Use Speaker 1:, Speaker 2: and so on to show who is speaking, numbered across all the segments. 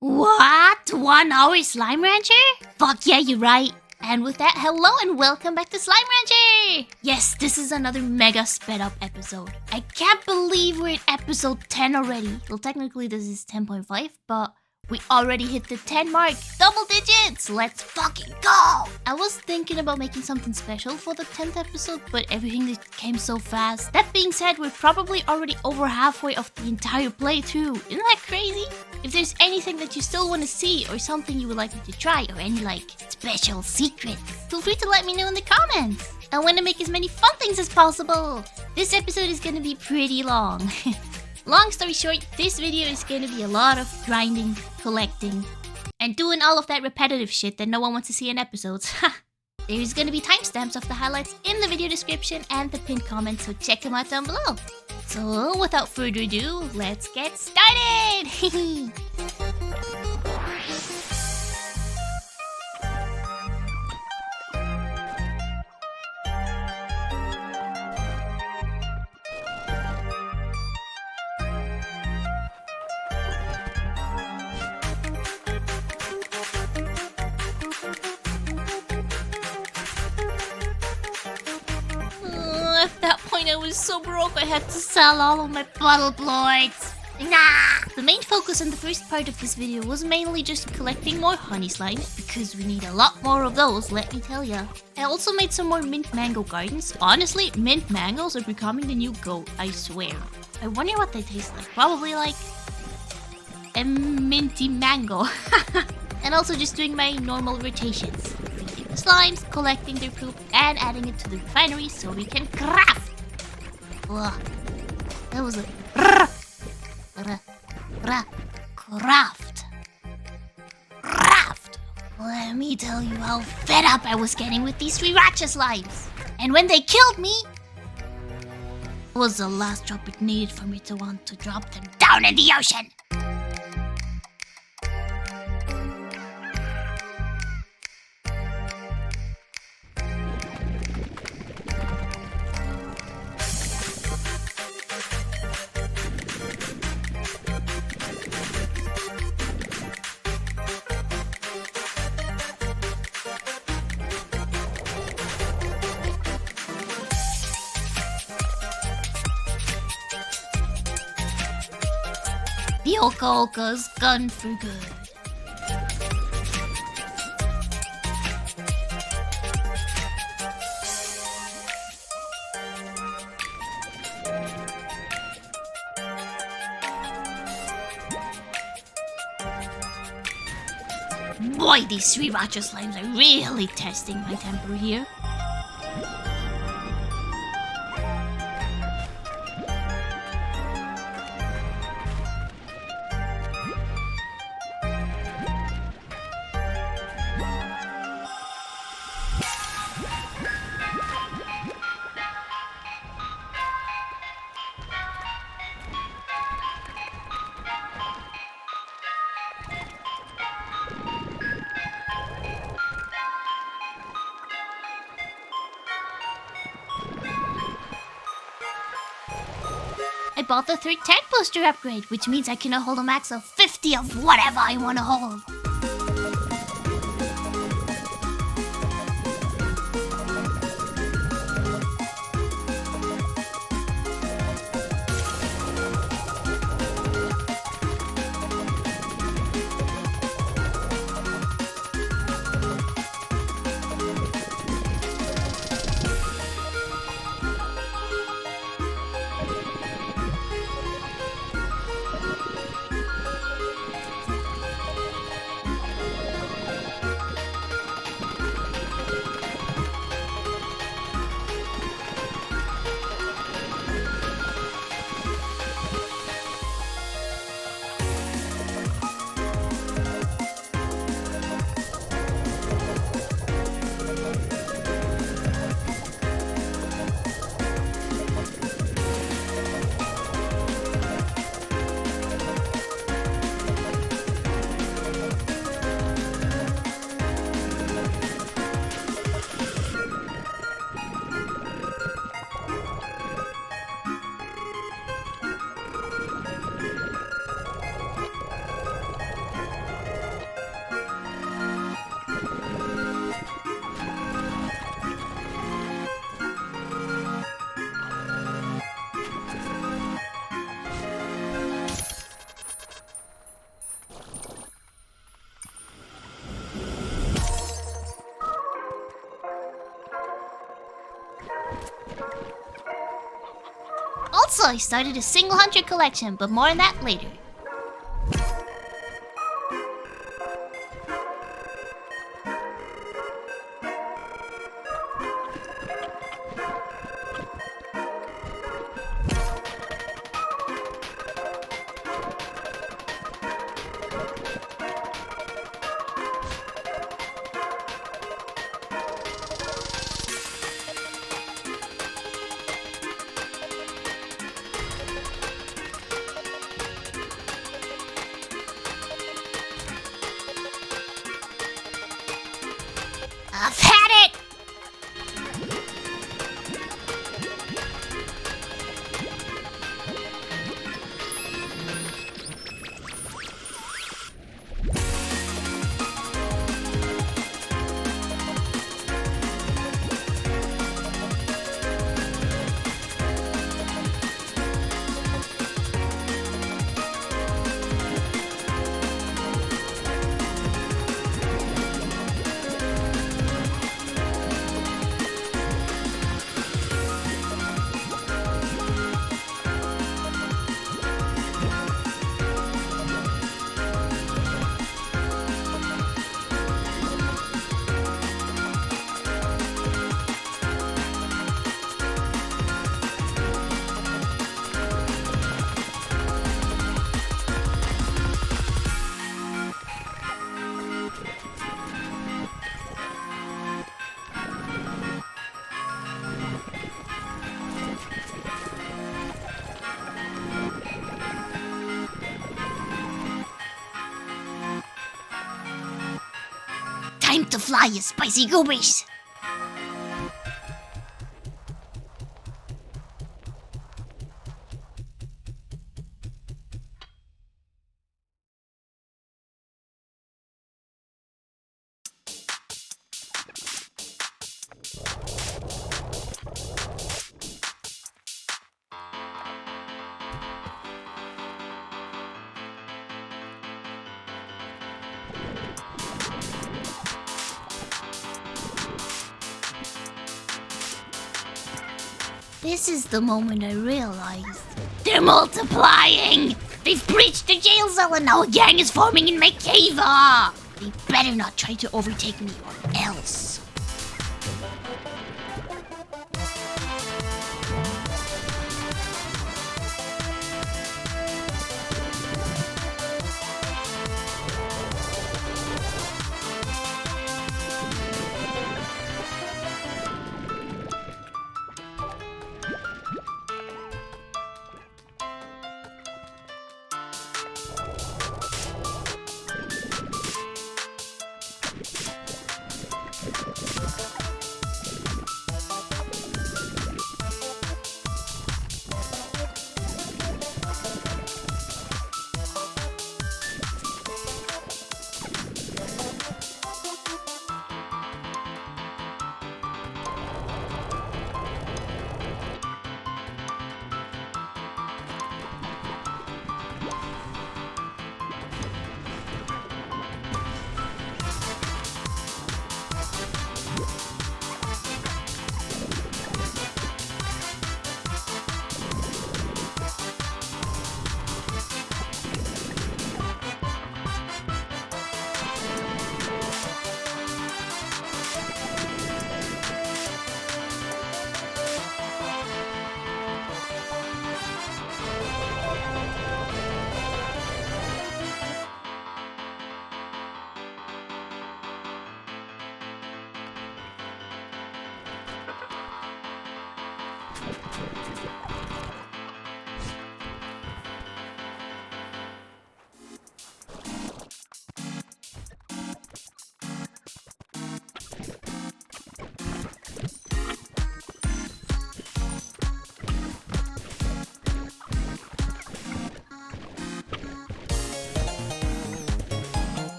Speaker 1: What? 1 hour Slime Rancher? Fuck yeah, you're right. And with that, hello and welcome back to Slime Rancher! Yes, this is another mega sped up episode. I can't believe we're at episode 10 already. Well, technically this is 10.5, but we already hit the 10 mark. Double digits! Let's fucking go! I was thinking about making something special for the 10th episode, but everything just came so fast. That being said, we're probably already over halfway of the entire playthrough. Isn't that crazy? If there's anything that you still want to see or something you would like me to try or any special secrets, feel free to let me know in the comments. I want to make as many fun things as possible. This episode is going to be pretty long. Long story short, this video is going to be a lot of grinding, collecting, and doing all of that repetitive shit that no one wants to see in episodes. There's going to be timestamps of the highlights in the video description and the pinned comment, so check them out down below. So, without further ado, let's get started! At that point, I was so broke I had to sell all of my bottle Plorts. Nah! The main focus in the first part of this video was mainly just collecting more honey slimes, because we need a lot more of those, let me tell ya. I also made some more mint mango gardens. Honestly, mint mangoes are becoming the new GOAT, I swear. I wonder what they taste like. Probably like a minty mango. And also just doing my normal rotations. Feeding the slimes, collecting their poop, and adding it to the refinery so we can craft. Ugh. That was a craft. Let me tell you how fed up I was getting with these Sriracha Slimes. And when they killed me, it was the last drop it needed for me to want to drop them down in the ocean. The OcaOca's gone for good. Boy, these Sriracha Slimes are really testing my temper here. I bought the 3rd tank booster upgrade, which means I can now hold a max of 50 of whatever I want to hold. Also, I started a single hunter collection, but more on that later. I've had it! Time to fly, you spicy goobies! This is the moment I realized. They're multiplying! They've breached the jail cell and now a gang is forming in my cave! They better not try to overtake me or else.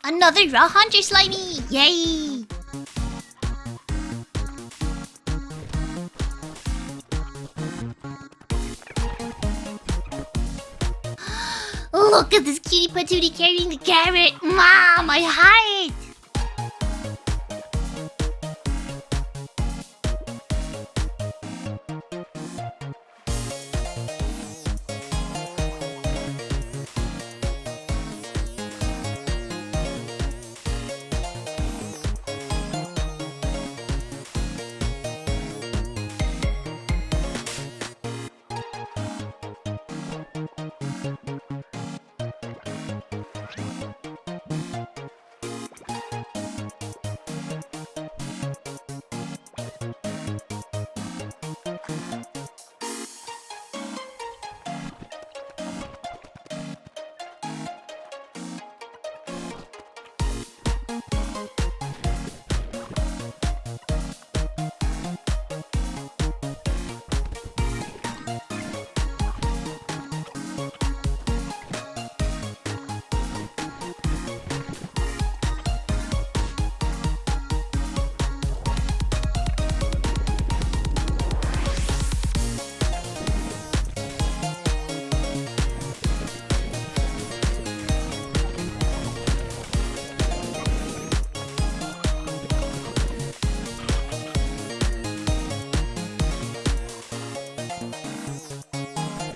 Speaker 1: Another raw hunter slimy! Yay! Look at this cutie patootie carrying the carrot. Mom, my heart.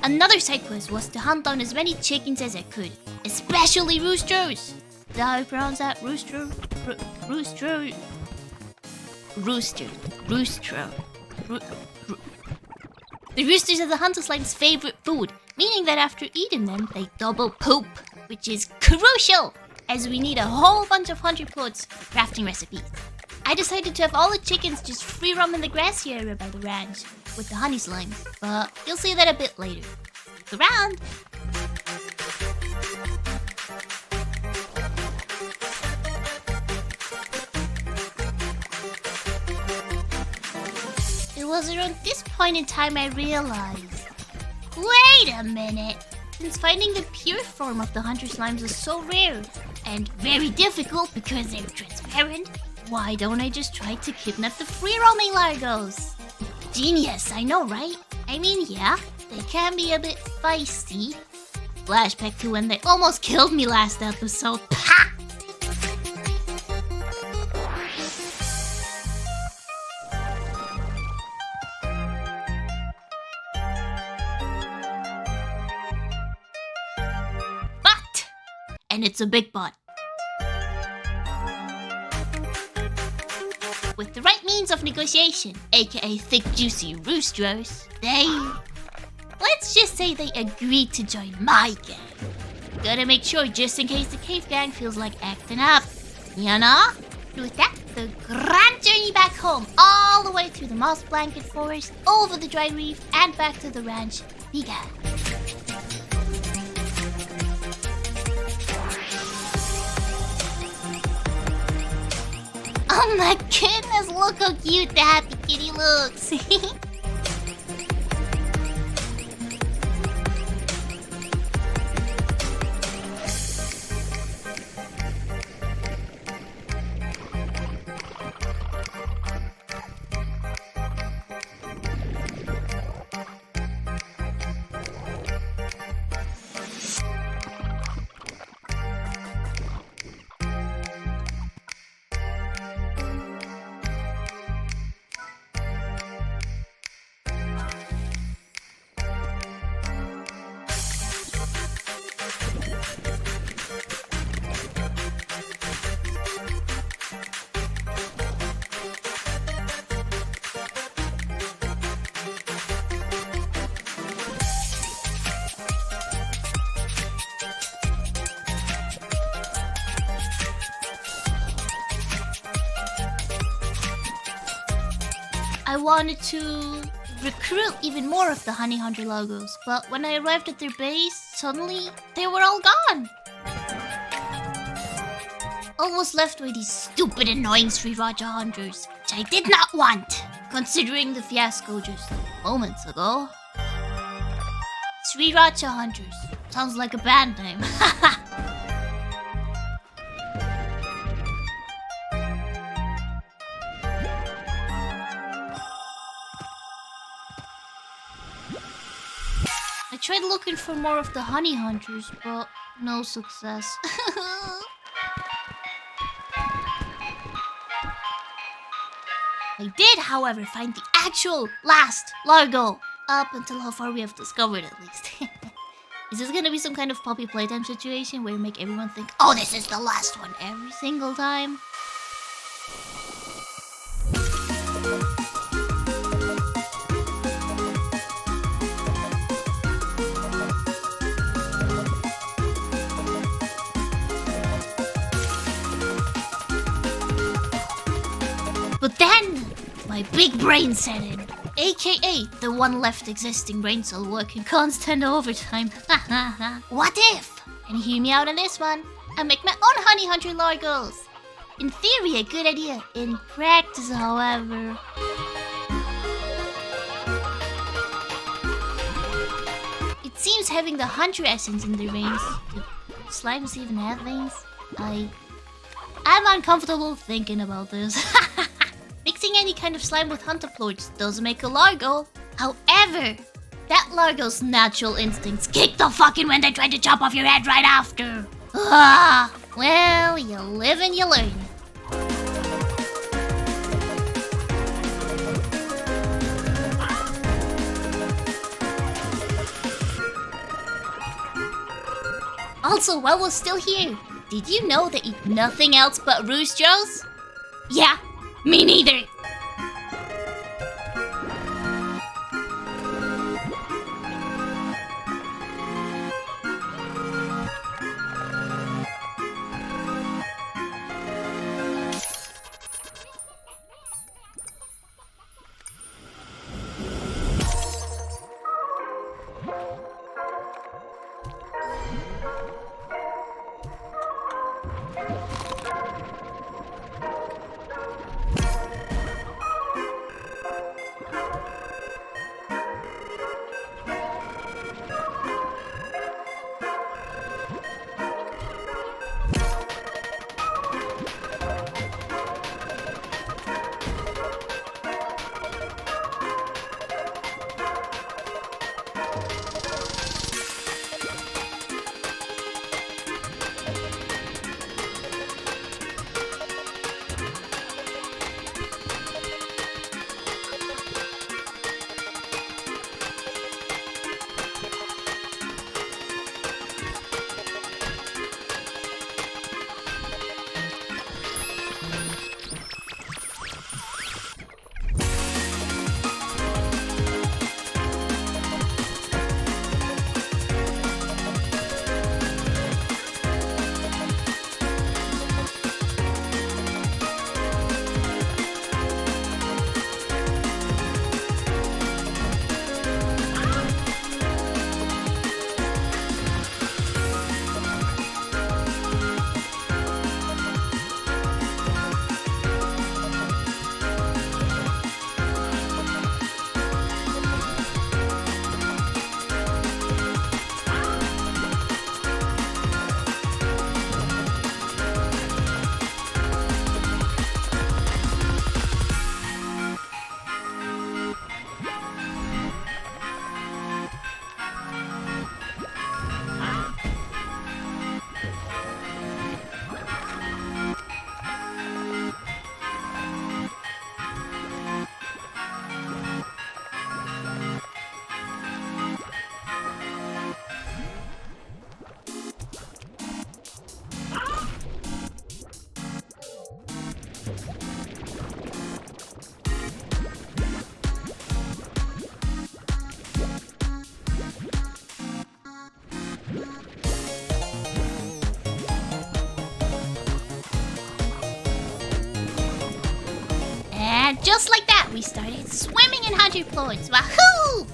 Speaker 1: Another side quest was to hunt down as many chickens as I could, especially roosters. Is that how you pronounce that? Rooster? Rooster. The roosters are the hunter slime's favorite food, meaning that after eating them, they double poop, which is crucial, as we need a whole bunch of hunter plorts for crafting recipes. I decided to have all the chickens just free roam in the grassy area by the ranch with the honey slimes, but you'll see that a bit later. Look around! It was around this point in time I realized, wait a minute! Since finding the pure form of the hunter slimes is so rare and very difficult because they're transparent, why don't I just try to kidnap the free-roaming Largos? Genius, I know, right? I mean, yeah, they can be a bit feisty. Flashback to when they almost killed me last episode. Pah! But, and it's a big but. With the right means of negotiation, aka thick juicy roosters, they... let's just say they agreed to join my gang. Gotta make sure just in case the cave gang feels like acting up. You know? With that, the grand journey back home, all the way through the moss blanket forest, over the dry reef, and back to the ranch began. Oh my goodness, look how cute the happy kitty looks. I wanted to recruit even more of the Honey Hunter Largos, but when I arrived at their base, suddenly they were all gone. All was left were these stupid, annoying Sriracha hunters, which I did not want, considering the fiasco just moments ago. Sriracha Hunters. Sounds like a band name. I tried looking for more of the honey hunters, but no success. I did, however, find the actual last Largo. Up until how far we have discovered, at least. Is this gonna be some kind of puppy playtime situation where you make everyone think, oh, this is the last one every single time? But then, my big brain set in. AKA, the one left existing brain cell working constant overtime. What if? And hear me out on this one. I make my own Honey Hunter Largos. In theory, a good idea. In practice, however. It seems having the hunter essence in their veins. Do slimes even have veins? I'm uncomfortable thinking about this. Mixing any kind of slime with hunter plorts does make a Largo. However, that Largo's natural instincts kick the fucking when they try to chop off your head right after. Well, you live and you learn. Also, while we're still here, did you know they eat nothing else but roosters? Yeah. Me neither! And just like that, we started swimming in hunter plorts. Wahoo!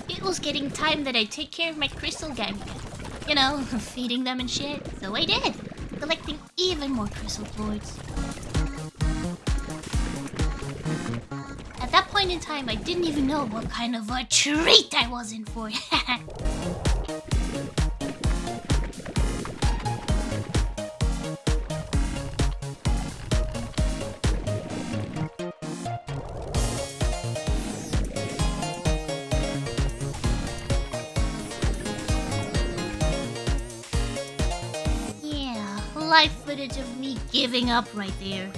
Speaker 1: It was getting time that I take care of my crystal gang again. You know, feeding them and shit. So I did, collecting even more crystal plorts. At that point in time, I didn't even know what kind of a treat I was in for. life footage of me giving up right there.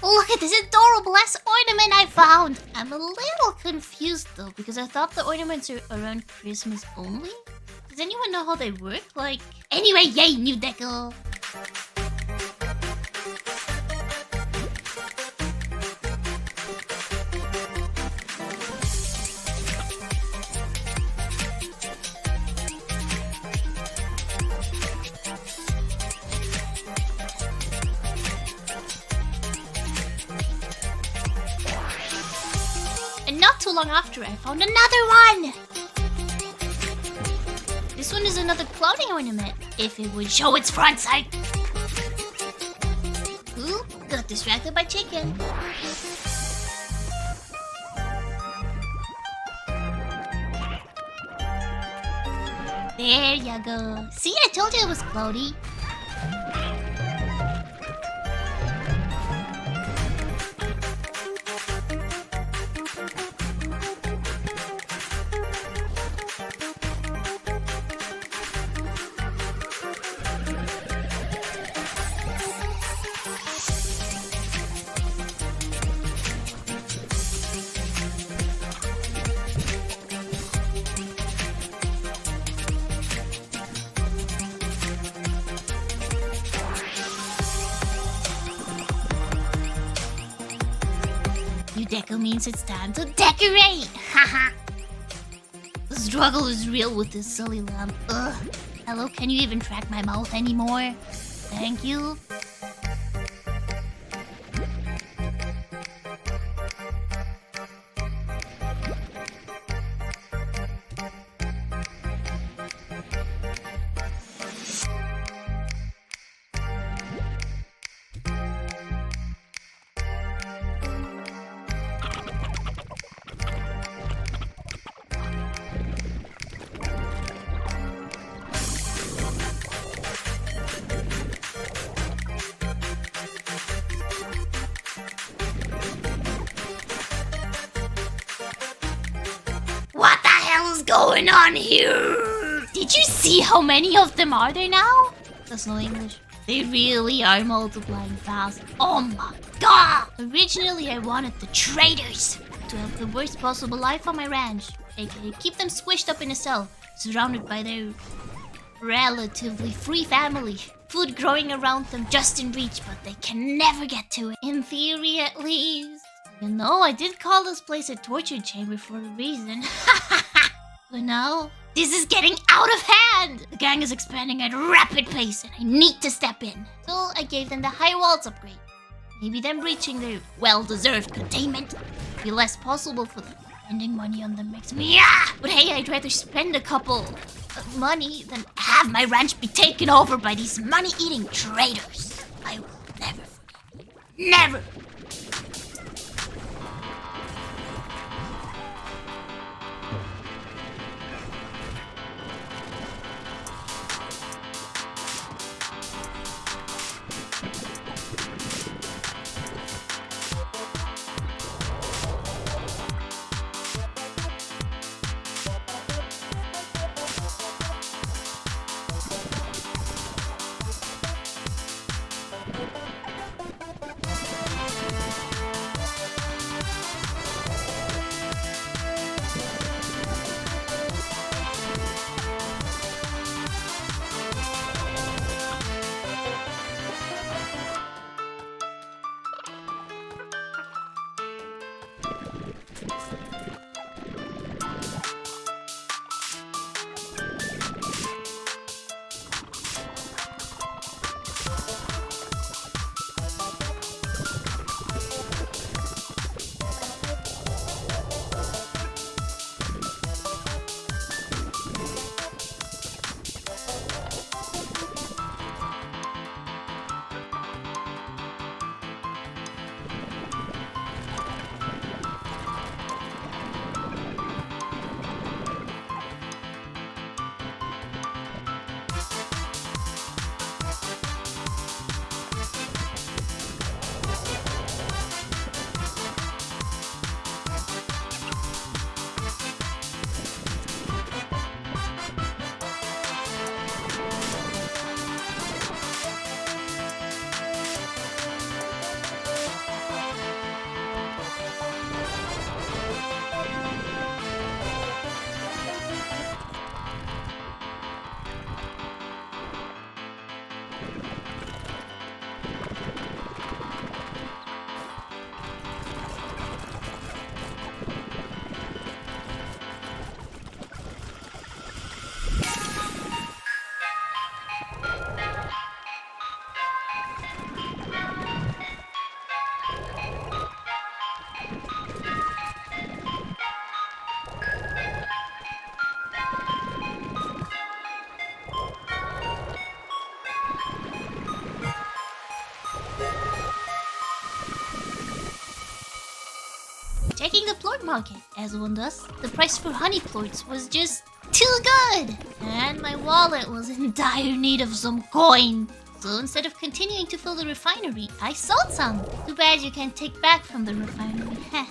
Speaker 1: Look at this adorable ass ornament I found! I'm a little confused though, because I thought the ornaments are around Christmas only? Does anyone know how they work? Like... Anyway, yay, new deco! And not too long after, I found another one! This one is another clothing ornament, if it would show its front side. Ooh, got distracted by chicken. There you go. See, I told you it was cloudy. Deco means it's time to decorate! Haha! The struggle is real with this silly lamp. Ugh. Hello, can you even track my mouth anymore? Thank you. Going on here? Did you see how many of them are there now? That's no English. They really are multiplying fast. Oh my god! Originally I wanted the traitors to have the worst possible life on my ranch, aka keep them squished up in a cell, surrounded by their relatively free family. Food growing around them just in reach, but they can never get to it. In theory at least. You know, I did call this place a torture chamber for a reason. But now, This is getting out of hand! The gang is expanding at a rapid pace and I need to step in. So I gave them the high walls upgrade. Maybe them reaching their well-deserved containment will be less possible for them. Spending money on them makes me But hey, I'd rather spend a couple of money than have my ranch be taken over by these money-eating traitors. I will never forget. Never! Checking the plort market, as one does. The price for honey plorts was just too good! And my wallet was in dire need of some coin. So instead of continuing to fill the refinery, I sold some. Too bad you can't take back from the refinery, heh.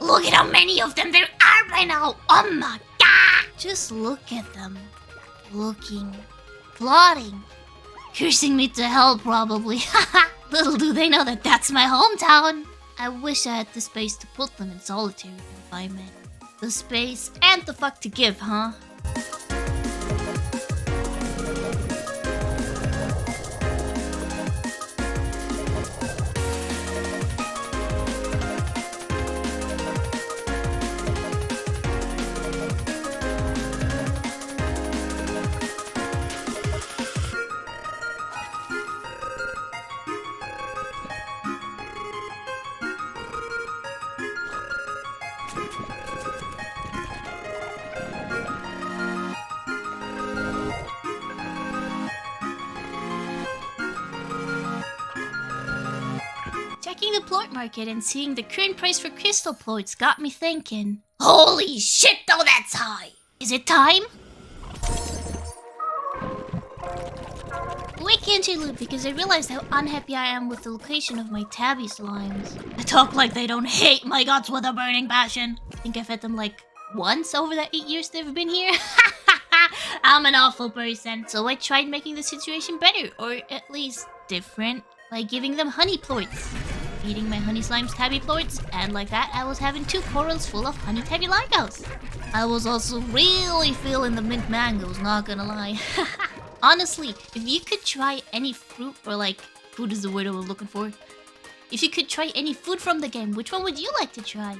Speaker 1: Look at how many of them there are right now! Oh my god! Just look at them. Looking. Plotting. Cursing me to hell, probably. Haha! Little do they know that that's my hometown! I wish I had the space to put them in solitary confinement. The space and the fuck to give, huh? Checking the plort market and seeing the current price for crystal plorts got me thinking. Holy shit though, that's high! Is it time? Quick interlude because I realized how unhappy I am with the location of my Tabby slimes. I talk like they don't hate my guts with a burning passion. I think I fed them like once over the 8 years they've been here. I'm an awful person. So I tried making the situation better, or at least different, by giving them honey plorts. eating my honey slimes tabby plorts, and like that I was having 2 corals full of honey tabby largos. I was also really feeling the mint mangoes, not gonna lie. Honestly, if you could try any fruit, or like, food is the word I was looking for. If you could try any food from the game, which one would you like to try?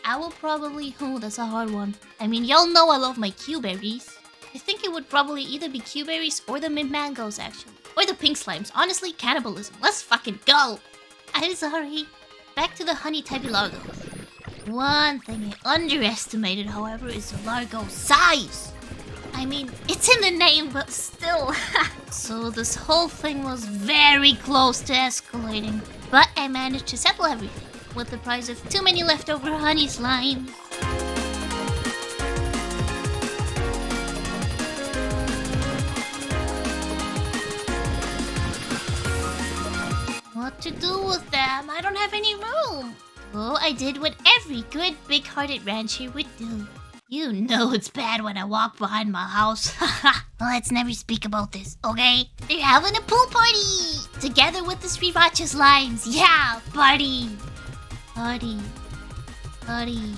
Speaker 1: I will probably... Oh, that's a hard one. I mean, y'all know I love my Q-berries. I think it would probably either be Q-berries or the mint mangoes, actually. Or the pink slimes. Honestly, cannibalism. Let's fucking go! I'm sorry. Back to the honey tabby largos. One thing I underestimated, however, is the largo size. I mean, it's in the name, but still. So this whole thing was very close to escalating. But I managed to settle everything with the price of too many leftover honey slimes. What to do with them? I don't have any room. Oh, I did what every good big-hearted rancher would do. You know it's bad when I walk behind my house. Let's never speak about this, okay? They're having a pool party! Together with the Sriracha Slimes. Yeah, party! Party. Party.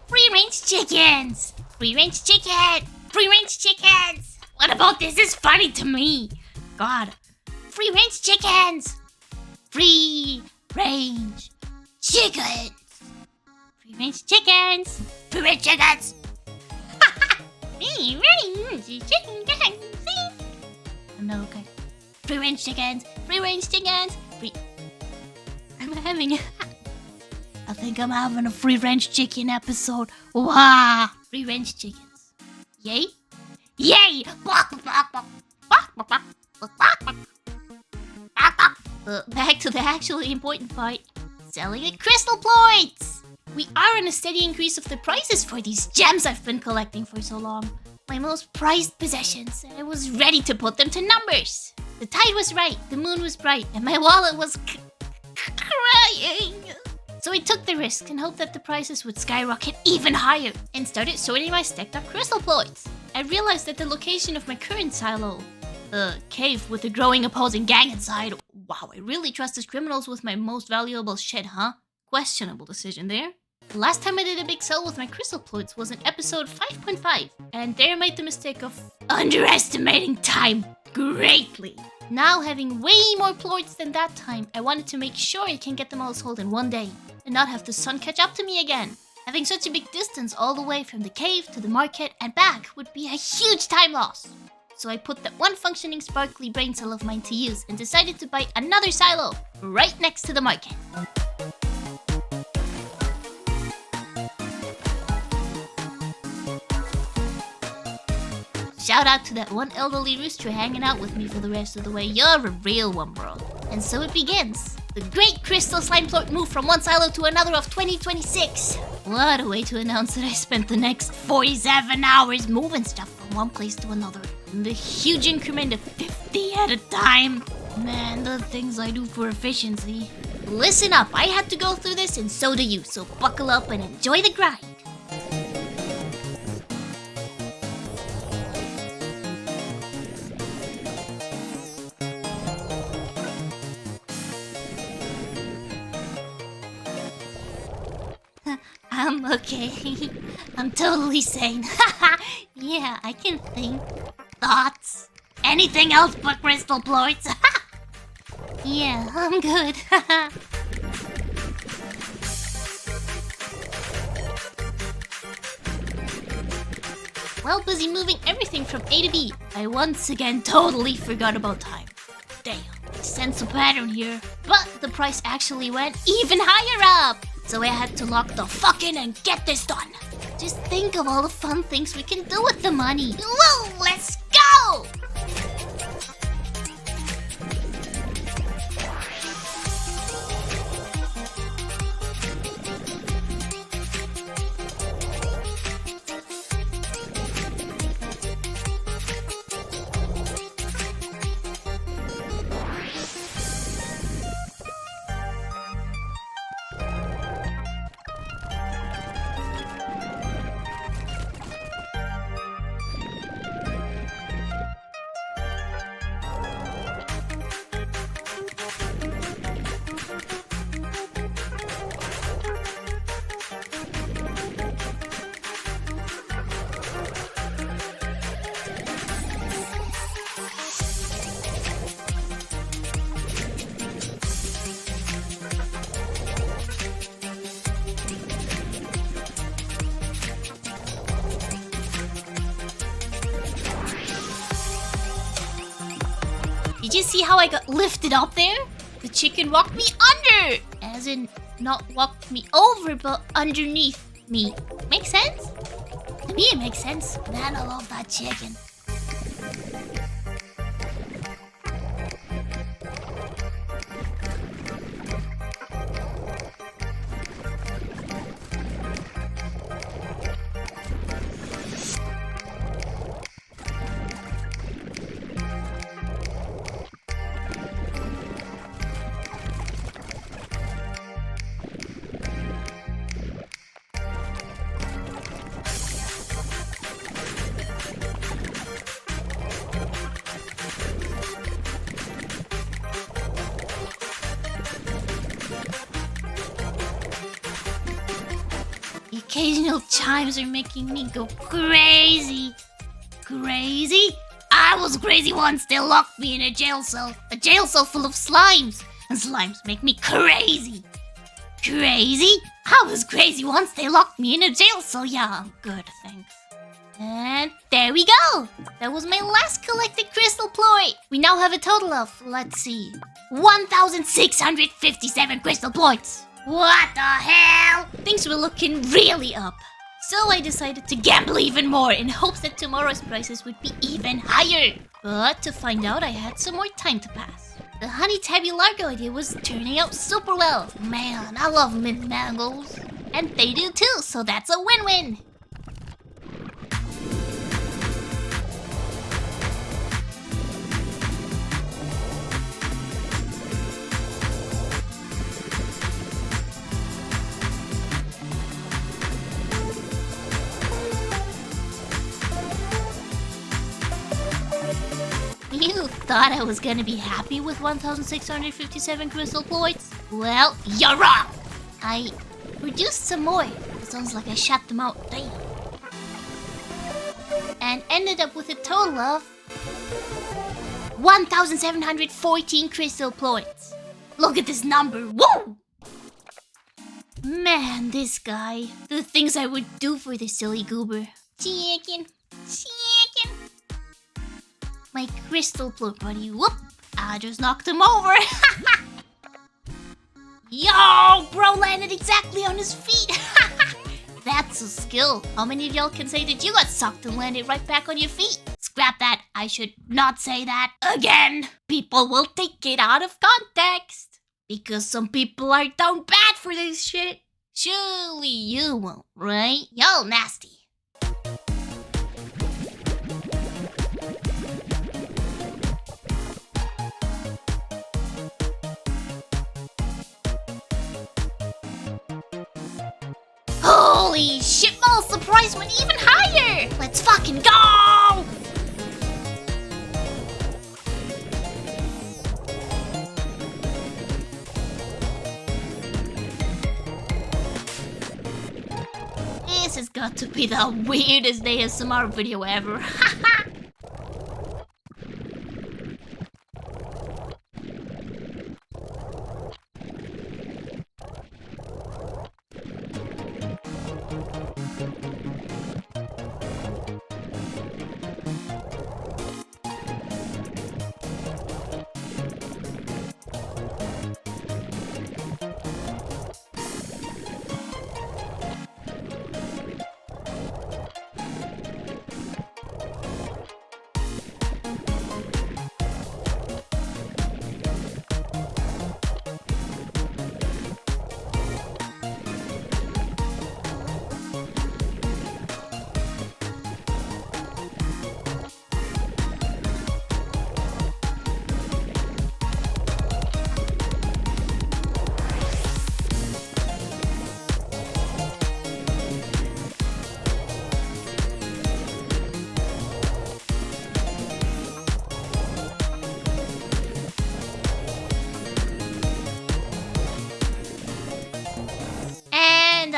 Speaker 1: Free-range chickens! Free-range chicken! Free-range chickens! What about this is funny to me? God. Free-range chickens! Free-range chickens! Free-range chickens! Free-range chickens! Free-range chickens! I'm not okay. Free-range chickens! Free-range chickens! I think I'm having a free-range chicken episode. Wow! Free-range chickens. Yay? Yay! Back to the actually important part. Selling the crystal plorts! We are on a steady increase of the prices for these gems I've been collecting for so long. My most prized possessions, and I was ready to put them to numbers. The tide was right, the moon was bright, and my wallet was crying. So I took the risk and hoped that the prices would skyrocket even higher and started sorting my stacked up crystal plorts. I realized that the location of my current silo, cave with a growing opposing gang inside. Wow, I really trusted criminals with my most valuable shit, huh? Questionable decision there. The last time I did a big sell with my crystal plorts was in episode 5.5, and there I made the mistake of underestimating time greatly. Now, having way more plorts than that time, I wanted to make sure I can get them all sold in one day and not have the sun catch up to me again. Having such a big distance all the way from the cave to the market and back would be a huge time loss. So I put that one functioning sparkly brain cell of mine to use and decided to buy another silo right next to the market. Shout out to that one elderly rooster hanging out with me for the rest of the way. You're a real one, bro. And so it begins. The great crystal slime plort move from one silo to another of 2026. What a way to announce that I spent the next 47 hours moving stuff from one place to another. In the huge increment of 50 at a time. Man, the things I do for efficiency. Listen up, I had to go through this and so do you. So buckle up and enjoy the grind. I'm okay. I'm totally sane. Yeah, I can think. Thoughts. Anything else but crystal plorts. Yeah, I'm good. While busy moving everything from A to B, I once again totally forgot about time. Damn, I sense a pattern here. But the price actually went even higher up. So I had to lock the fuck in and get this done. Just think of all the fun things we can do with the money. Whoa, let's go! Did you see how I got lifted up there? The chicken walked me under! As in, not walked me over, but underneath me. Makes sense? To me it makes sense. Man, I love that chicken. The occasional chimes are making me go crazy. Crazy? I was crazy once. They locked me in a jail cell. A jail cell full of slimes. And slimes make me crazy. Crazy? I was crazy once. They locked me in a jail cell. Yeah, I'm good, thanks. And there we go. That was my last collected crystal plort. We now have a total of, let's see, 1,657 crystal plorts. What the hell? Things were looking really up. So I decided to gamble even more in hopes that tomorrow's prices would be even higher. But to find out, I had some more time to pass. The honey tabby largo idea was turning out super well. Man, I love mint mangoes. And they do too, so that's a win-win. You thought I was gonna be happy with 1,657 crystal plorts? Well, you're wrong! I produced some more. It sounds like I shut them out. Damn. And ended up with a total of 1,714 crystal plorts. Look at this number. Woo! Man, this guy. The things I would do for this silly goober. Chicken. Chicken. My crystal plort buddy. Whoop! I just knocked him over. Yo, bro landed exactly on his feet. That's a skill. How many of y'all can say that you got sucked and landed right back on your feet? Scrap that. I should not say that again. People will take it out of context. Because some people are down bad for this shit. Surely you won't, right? Y'all nasty. Holy shit, my surprise went even higher! Let's fucking go! This has got to be the weirdest ASMR video ever.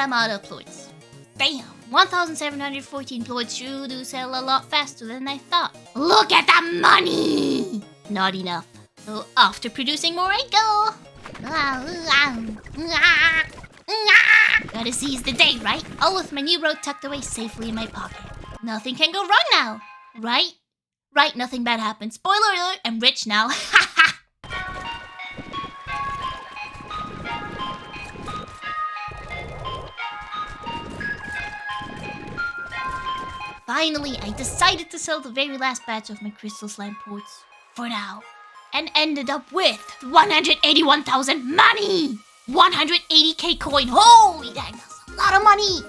Speaker 1: I'm out of plorts. Damn, 1,714 plorts sure do sell a lot faster than I thought. Look at the money! Not enough. So after producing more I go. Gotta seize the day, right? All with my new road tucked away safely in my pocket. Nothing can go wrong now, right? Right, nothing bad happened. Spoiler alert, I'm rich now. Finally, I decided to sell the very last batch of my crystal slime ports. For now. And ended up with 181,000 money! 180k coin. Holy dang, that's a lot of money!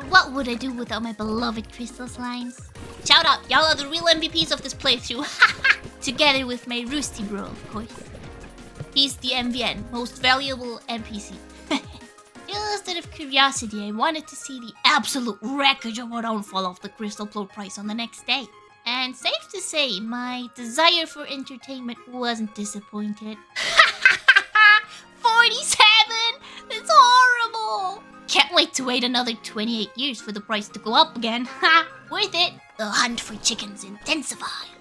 Speaker 1: What would I do without my beloved crystal slimes? Shout out, y'all are the real MVPs of this playthrough. Together with my Roosty bro, of course. He's the MVN, most valuable NPC. Just out of curiosity, I wanted to see the absolute wreckage of our downfall of the crystal plort price on the next day. And safe to say, my desire for entertainment wasn't disappointed. 47! That's horrible! Can't wait to wait another 28 years for the price to go up again. Ha! Worth it! The hunt for chickens intensifies.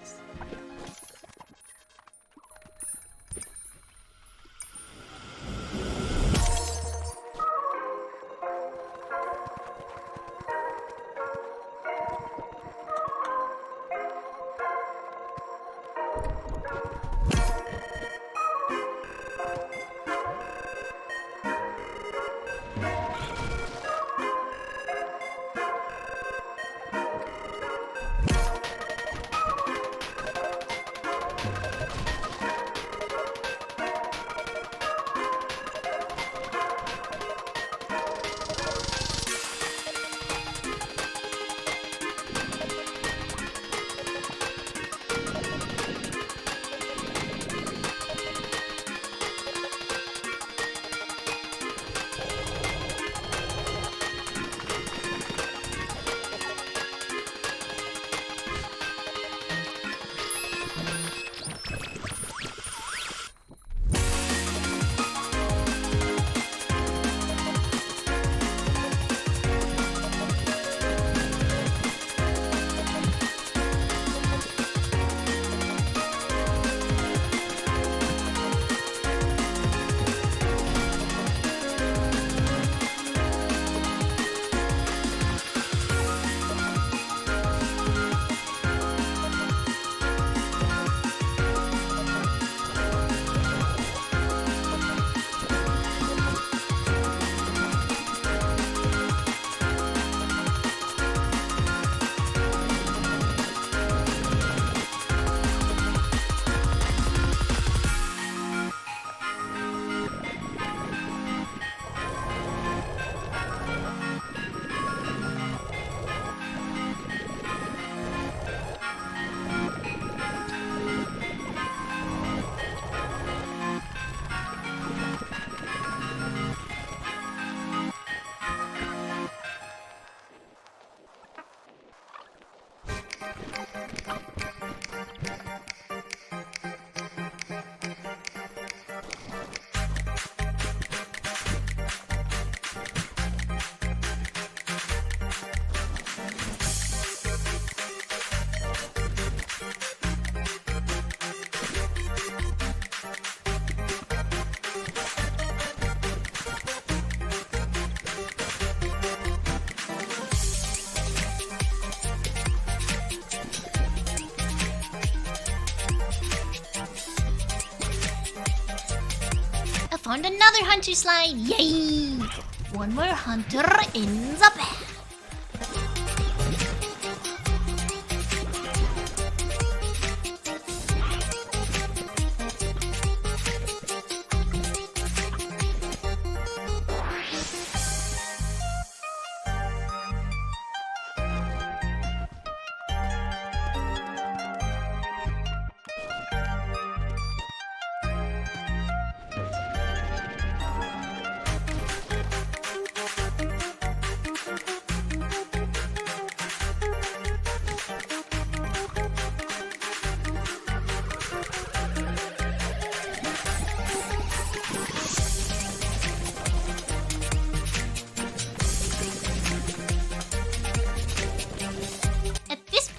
Speaker 1: Found another hunter slime! Yay! One more hunter in the bag.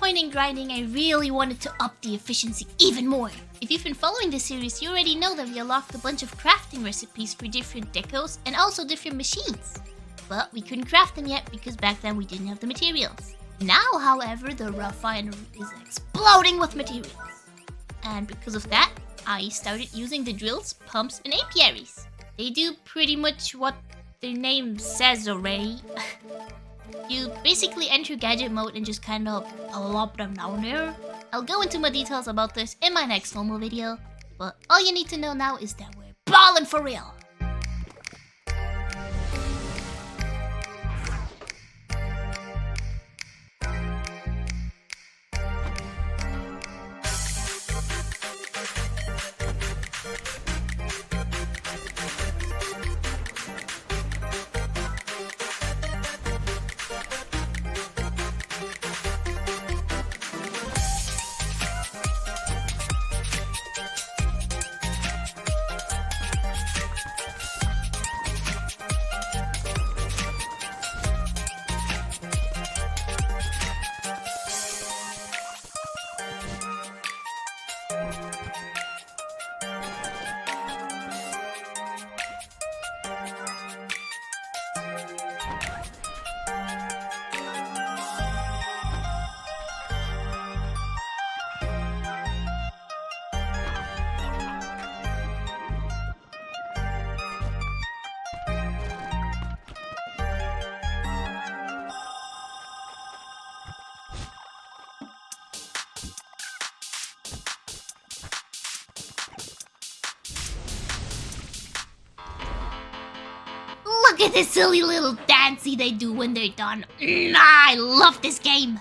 Speaker 1: point in grinding, I really wanted to up the efficiency even more. If you've been following this series, you already know that we unlocked a bunch of crafting recipes for different decos and also different machines. But we couldn't craft them yet because back then we didn't have the materials. Now, however, the refinery is exploding with materials. And because of that, I started using the drills, pumps, and apiaries. They do pretty much what their name says already. You basically enter gadget mode and just kind of plop them down there. I'll go into more details about this in my next normal video, but all you need to know now is that we're ballin' for real. Look at this silly little dancey they do when they're done. I love this game.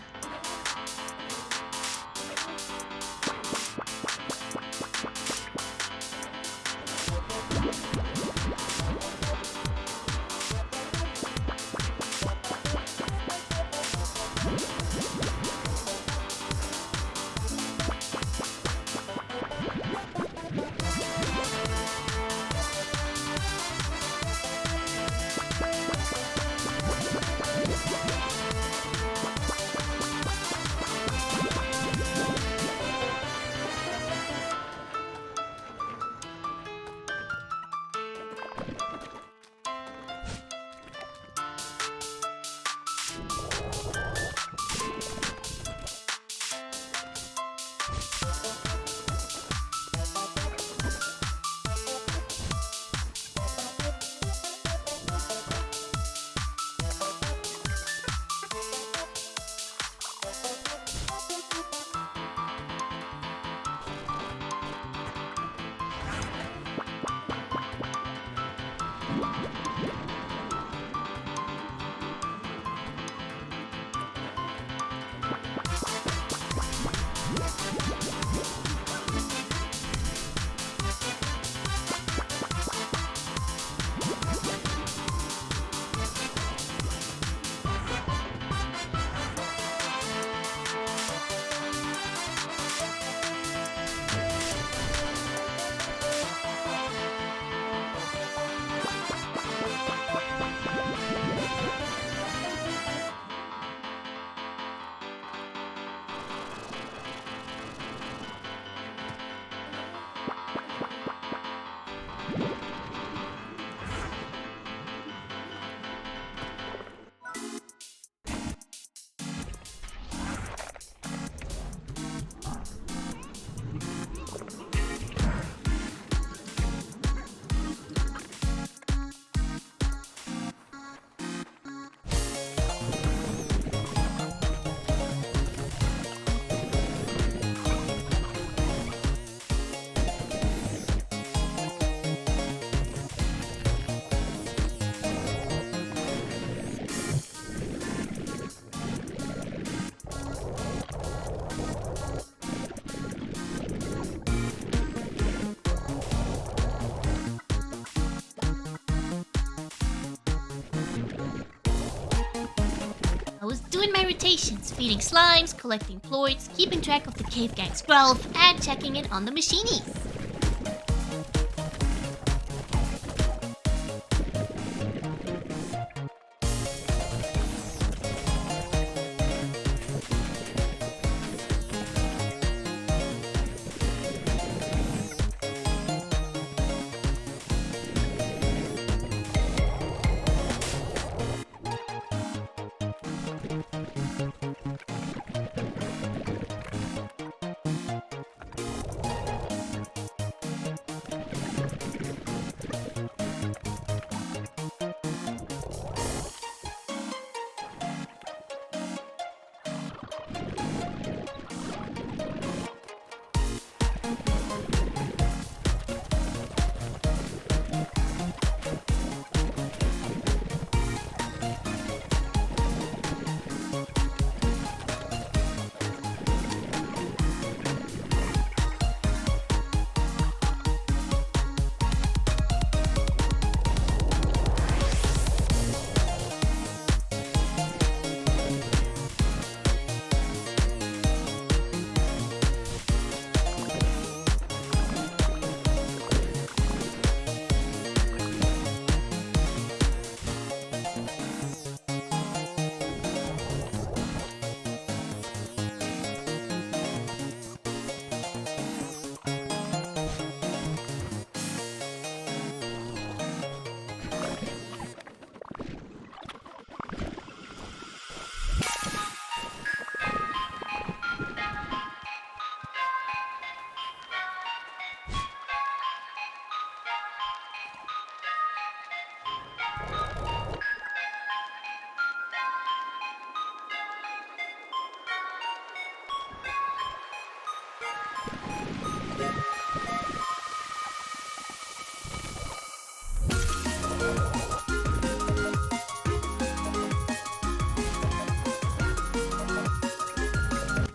Speaker 1: Doing my rotations, feeding slimes, collecting plorts, keeping track of the cave gang's growth, and checking in on the machinies.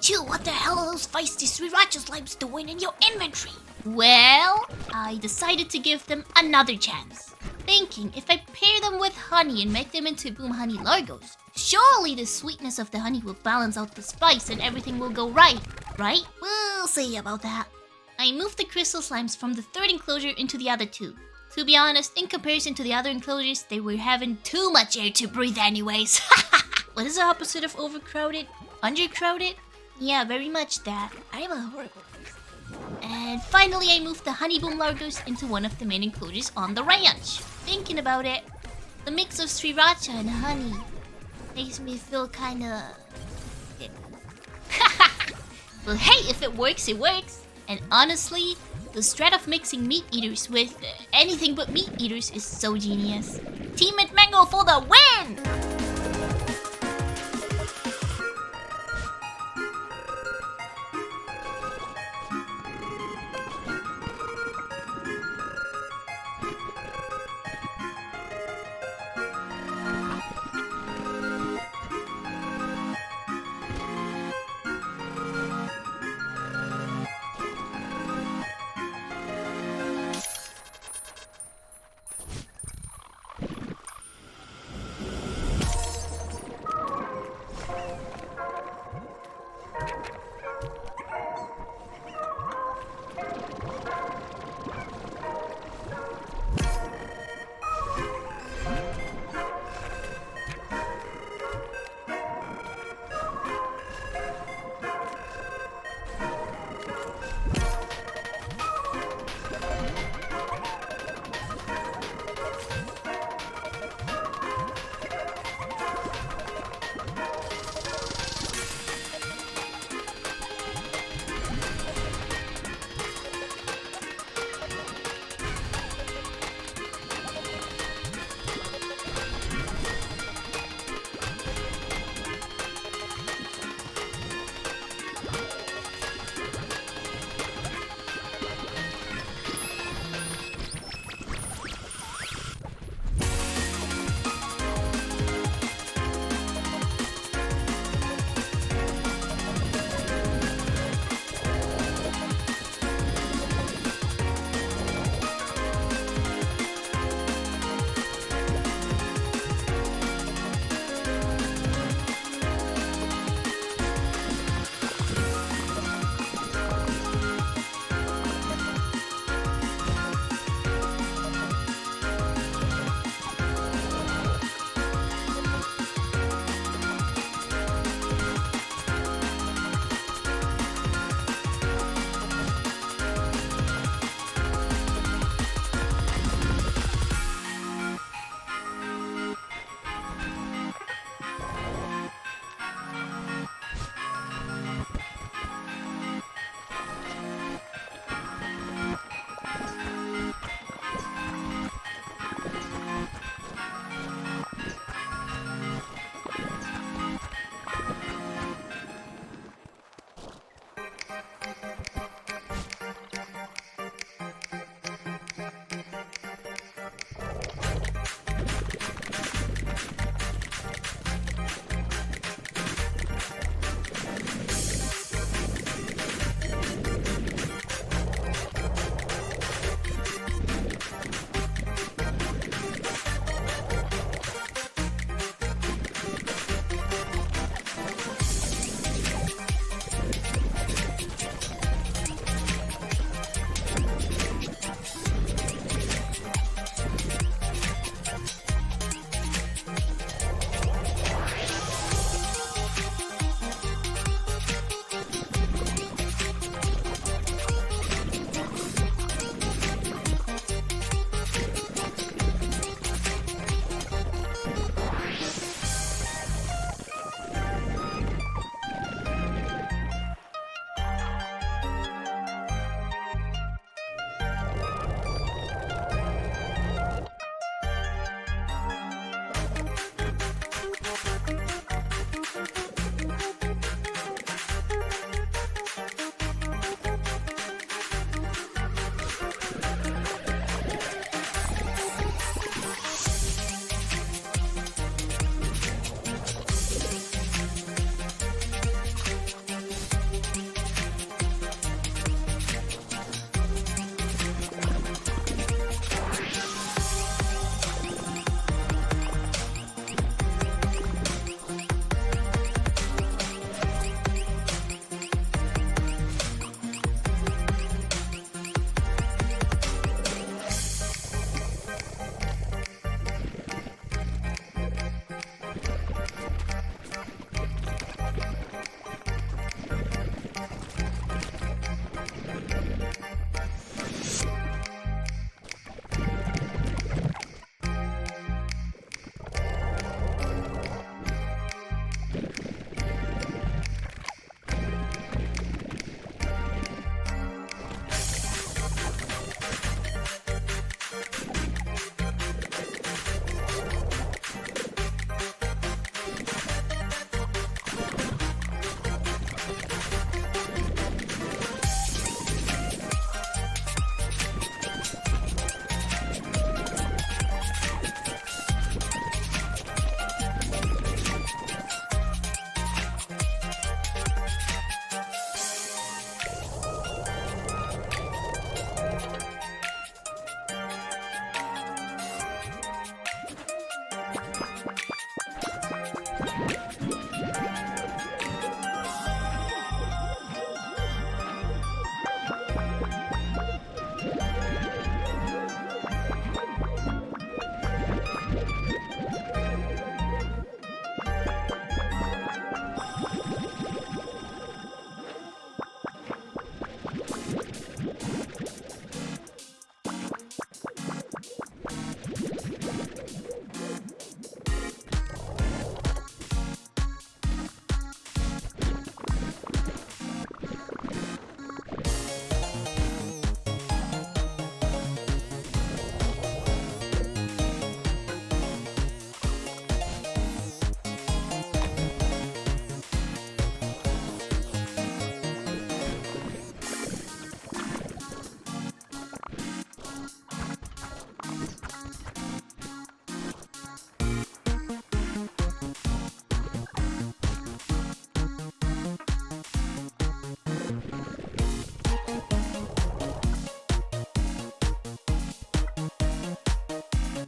Speaker 1: Chill, what the hell are those feisty Sriracha Slimes doing in your inventory? Well, I decided to give them another chance. Thinking if I pair them with honey and make them into Honey-Largos, surely the sweetness of the honey will balance out the spice and everything will go right? We'll see about that. I moved the crystal slimes from the third enclosure into the other two. To be honest, in comparison to the other enclosures, they were having too much air to breathe anyways. What is the opposite of overcrowded? Undercrowded? Yeah, very much that. I'm a horrible person. And finally, I moved the Honey-Largos into one of the main enclosures on the ranch. Thinking about it, the mix of Sriracha and honey makes me feel kinda sick. Well, hey, if it works, it works. And honestly, the strat of mixing meat eaters with anything but meat eaters is so genius. Team Mint Mango for the win!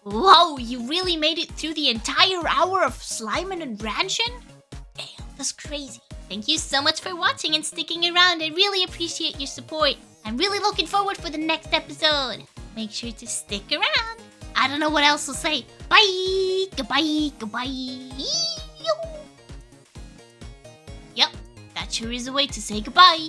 Speaker 1: Whoa, you really made it through the entire hour of SLIMIN and RANCHIN? Damn, that's crazy. Thank you so much for watching and sticking around. I really appreciate your support. I'm really looking forward for the next episode. Make sure to stick around. I don't know what else to say. Bye! Goodbye! Goodbye! Yep, that sure is a way to say goodbye.